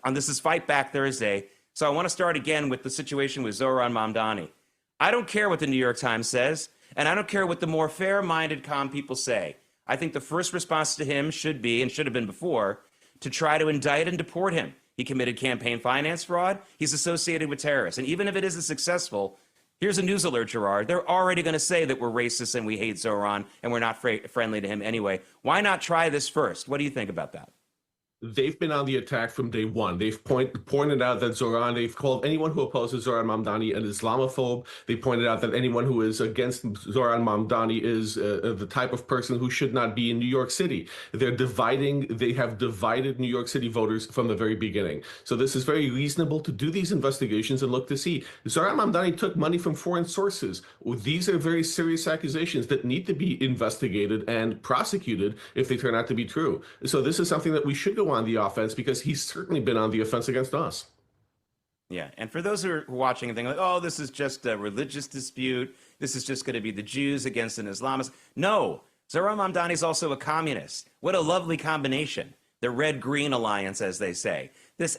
on This is Fight Back Thursday. So I want to start again with the situation with Zohran Mamdani. I don't care what the New York Times says, and I don't care what the more fair-minded, calm people say. I think the first response to him should be, and should have been before, to try to indict and deport him. He committed campaign finance fraud. He's associated with terrorists. And even if it isn't successful, here's a news alert, Gerard. They're already going to say that we're racist and we hate Zohran and we're not friendly to him anyway. Why not try this first? What do you think about that? They've been on the attack from day one. They've pointed out that they've called anyone who opposes Zohran Mamdani an Islamophobe. They pointed out that anyone who is against Zohran Mamdani is the type of person who should not be in New York City. They have divided New York City voters from the very beginning. So this is very reasonable to do these investigations and look to see. Zohran Mamdani took money from foreign sources. These are very serious accusations that need to be investigated and prosecuted if they turn out to be true. So this is something that we should go on the offense, because he's certainly been on the offense against us. Yeah, and for those who are watching and thinking, like, oh, this is just a religious dispute, this is just going to be the Jews against an Islamist. No, Zohran Mamdani is also a communist. What a lovely combination. The red-green alliance, as they say.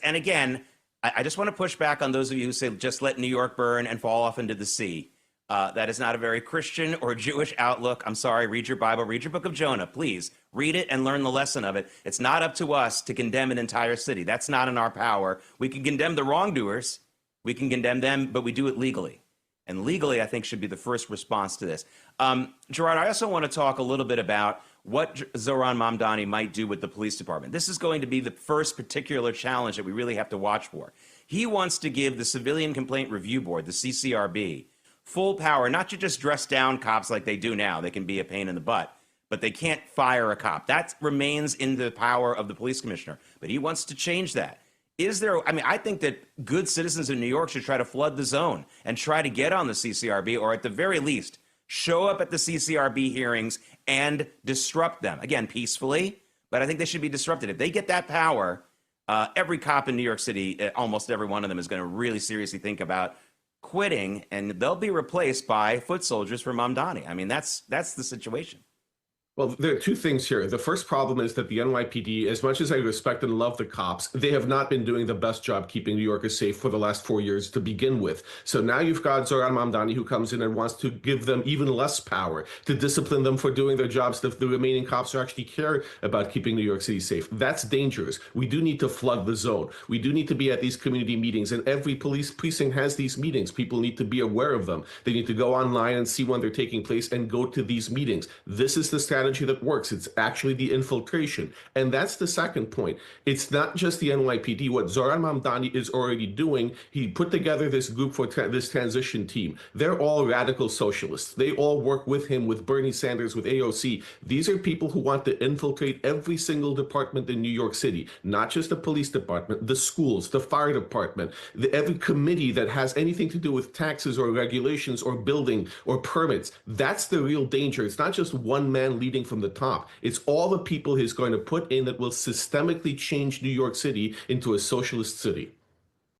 And again, I just want to push back on those of you who say, just let New York burn and fall off into the sea. That is not a very Christian or Jewish outlook. I'm sorry, read your Bible, read your book of Jonah, please. Read it and learn the lesson of it. It's not up to us to condemn an entire city. That's not in our power. We can condemn the wrongdoers. We can condemn them, but we do it legally. And legally, I think, should be the first response to this. Gerard, I also want to talk a little bit about what Zohran Mamdani might do with the police department. This is going to be the first particular challenge that we really have to watch for. He wants to give the Civilian Complaint Review Board, the CCRB, full power, not to just dress down cops like they do now. They can be a pain in the butt, but they can't fire a cop. That remains in the power of the police commissioner. But he wants to change that. I think that good citizens in New York should try to flood the zone and try to get on the CCRB, or at the very least, show up at the CCRB hearings and disrupt them. Again, peacefully, but I think they should be disrupted. If they get that power, every cop in New York City, almost every one of them, is going to really seriously think about quitting, and they'll be replaced by foot soldiers for Mamdani. I mean, that's the situation. Well, there are two things here. The first problem is that the NYPD, as much as I respect and love the cops, they have not been doing the best job keeping New Yorkers safe for the last 4 years to begin with. So now you've got Zohran Mamdani, who comes in and wants to give them even less power, to discipline them for doing their jobs, if the remaining cops who actually care about keeping New York City safe. That's dangerous. We do need to flood the zone. We do need to be at these community meetings, and every police precinct has these meetings. People need to be aware of them. They need to go online and see when they're taking place and go to these meetings. This is the strategy that works. It's actually the infiltration. And that's the second point. It's not just the NYPD. What Zohran Mamdani is already doing, he put together this group for this transition team. They're all radical socialists. They all work with him, with Bernie Sanders, with AOC. These are people who want to infiltrate every single department in New York City, not just the police department, the schools, the fire department, every committee that has anything to do with taxes or regulations or building or permits. That's the real danger. It's not just one man leading from the top. It's all the people he's going to put in that will systemically change New York City into a socialist city.